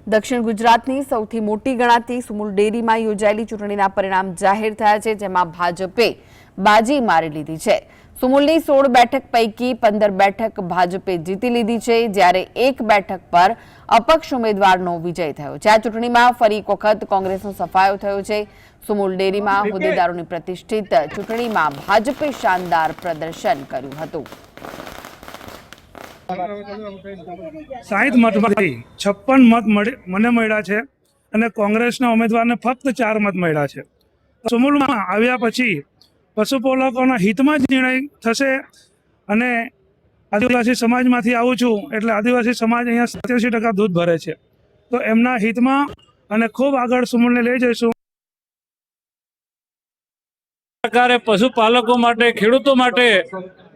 દક્ષિણ ગુજરાતની સૌથી મોટી ગણાતી સુમુલ ડેરીમાં યોજાયેલી ચૂંટણીના પરિણામ જાહેર થયા છે, જેમાં ભાજપે બાજી મારી લીધી છે। સુમુલની 16 બેઠક પૈકી 15 બેઠક ભાજપે જીતી લીધી છે, જ્યારે એક બેઠક પર અપક્ષ ઉમેદવારનો વિજય થયો છે। આ ચૂંટણીમાં ફરી એક વખત કોંગ્રેસનો સફાયો થયો છે। સુમુલ ડેરીમાં હોદ્દેદારોની પ્રતિષ્ઠિત ચૂંટણીમાં ભાજપે શાનદાર પ્રદર્શન કર્યું હતું। 60 मतमांथी 56 मत મને મળ્યા છે અને કોંગ્રેસના ઉમેદવારને ફક્ત 4 મત મળ્યા છે। સુમુલમાં આવ્યા પછી પશુપાલકોના હિતમાં જ નિર્ણય થશે અને આદિવાસી સમાજમાંથી આવું છું એટલે આદિવાસી સમાજ અહીંયા 87% દૂધ ભરે છે, તો એમના હિતમાં અને ખૂબ આગળ સુમુલને લઈ જઈશું। સરકારે પશુપાલકો માટે, ખેડૂતો માટે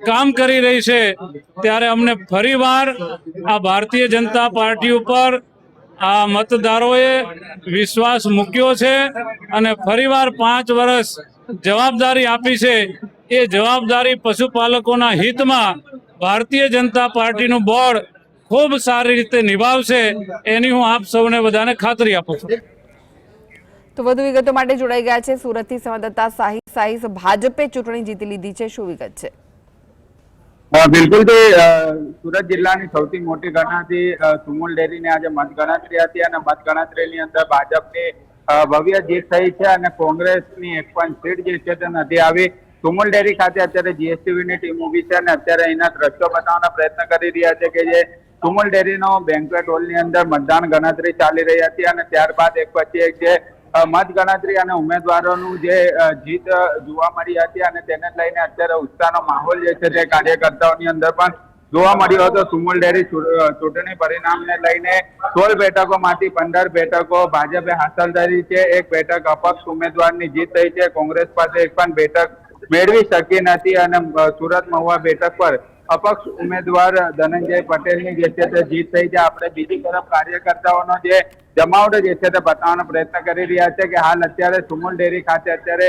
કામ કરી રહી છે, ત્યારે અમને ફરીવાર આ ભારતીય જનતા પાર્ટી ઉપર આ મતદારોએ વિશ્વાસ મૂક્યો છે અને ફરીવાર 5 વર્ષ જવાબદારી આપી છે। એ જવાબદારી પશુપાલકોના હિતમાં ભારતીય જનતા પાર્ટીનું બોર્ડ ખૂબ સારી રીતે નિભાવશે, એની હું આપ સૌને બધાને ખાતરી આપું છું। તો વધુ વિગતો માટે જોડાઈ ગયા છે સુરતથી સંવાદદાતા સાહિસ। ભાજપે ચૂંટણી જીતી લીધી છે, શું વિગત છે? બિલકુલ, તે સુરત જિલ્લાની સૌથી મોટી ગણાતી સુમુલ ડેરીની આજે મતગણતરી હતી અને મતગણતરીની અંદર ભાજપની ભવ્ય જીત થઈ છે અને કોંગ્રેસની એક પણ સીટ જે છે તે નથી આવી। સુમુલ ડેરી ખાતે અત્યારે જીએસટીવીની ટીમ ઊભી છે અને અત્યારે અહીંના દ્રશ્યો બતાવવાનો પ્રયત્ન કરી રહ્યા છે કે જે સુમુલ ડેરીનો બેન્ક્વેટ હોલની અંદર મતદાન ગણતરી ચાલી રહી હતી અને ત્યારબાદ એક પછી એક જે મત ગણતરી અને ઉમેદવારોનું જે જીત જોવા મળી હતી અને તેને લઈને અત્યારે ઉત્સાહનો માહોલ જે છે તે કાર્યકર્તાઓની અંદર પણ જોવા મળ્યો હતો। સુમુલ ડેરી ચૂંટણી પરિણામને લઈને 16 બેઠકોમાંથી 15 બેઠકો ભાજપે હાંસલ કરી છે, એક બેઠક અપક્ષ ઉમેદવારની જીત થઈ છે। કોંગ્રેસ પાસે એક પણ બેઠક મેળવી શકી નથી અને સુરત મહુવા બેઠક પર અપક્ષ ઉમેદવાર ધનંજય પટેલની જે છે તે જીત થઈ છે। આપણે બીજી તરફ કાર્યકર્તાઓનો જે જમાવડો જે છે તે બતાવવાનો પ્રયત્ન કરી રહ્યા છે કે હાલ અત્યારે સુમુલ ડેરી ખાતે અત્યારે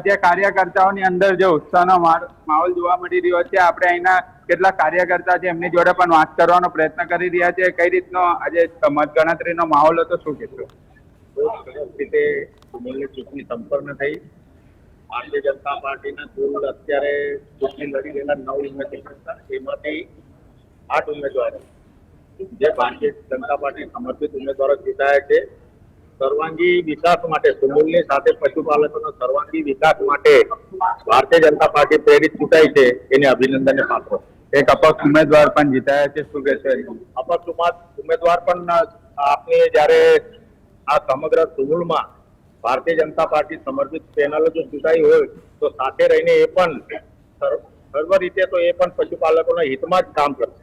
જે કાર્યકર્તાઓની અંદર જે ઉત્સાહનો માહોલ જોવા મળી રહ્યો છે, આપણે અહીંના કેટલાક કાર્યકર્તા છે એમની જોડે પણ વાત કરવાનો પ્રયત્ન કરી રહ્યા છે। કઈ રીતનો આજે મતગણતરીનો માહોલ હતો, શું કહેશો? રીતે સુમુલની ચૂંટણી સંપન્ન થઈ। ભારતીય જનતા પાર્ટીના કુલ અત્યારે ચૂંટણી લડી રહેલા 9 ઉમેદવારો હતા, એમાંથી 8 ઉમેદવારો જે ભારતીય જનતા પાર્ટી સમર્પિત ઉમેદવારો જીતાયા છે। સર્વાંગી વિકાસ માટે, સુમુલની સાથે પશુપાલકોનો સર્વાંગી વિકાસ માટે ભારતીય જનતા પાર્ટી પ્રેરિત ચૂંટાઈ છે, એને અભિનંદનને પાત્ર। એક અપક્ષ ઉમેદવાર પણ જીતાયા છે, શું કહેશો? અપક્ષ ઉમેદવાર પણ આપને જ્યારે આ સમગ્ર સુમુલમાં ભારતીય જનતા પાર્ટી સમર્પિત પેનલ જો ચૂંટાઈ હોય તો સાથે રહીને એ પણ સર્વ રીતે તો એ પણ પશુપાલકોના હિતમાં જ કામ કરશે।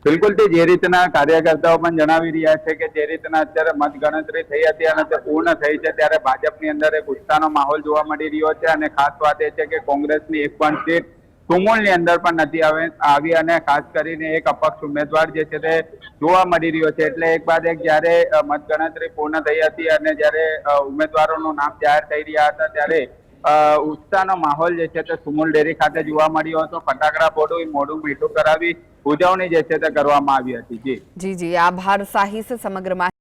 બિલકુલ, તે જે રીતના કાર્યકર્તાઓ પણ જણાવી રહ્યા છે કે જે રીતના અત્યારે મતગણતરી થઈ હતી અને તે પૂર્ણ થઈ છે, ત્યારે ભાજપની અંદર એક ઉત્સાહનો માહોલ જોવા મળી રહ્યો છે અને ખાસ વાત એ છે કે કોંગ્રેસની એક પણ સીટ સુમુલની અંદર પણ નથી આવી અને ખાસ કરીને એક અપક્ષ ઉમેદવાર જે છે તે જોવા મળી રહ્યો છે। એટલે એક બાદ એક જ્યારે મતગણતરી પૂર્ણ થઈ હતી અને જ્યારે ઉમેદવારોનું નામ જાહેર થઈ રહ્યા હતા, ત્યારે ઉત્સાહનો માહોલ જે છે તે સુમુલ ડેરી ખાતે જોવા મળ્યો હતો। ફટાકડા ફોડી મોઢું મીઠું કરાવી ઉજવણી જે છે તે કરવામાં આવી હતી। જી, આભાર સાહિસ સમગ્ર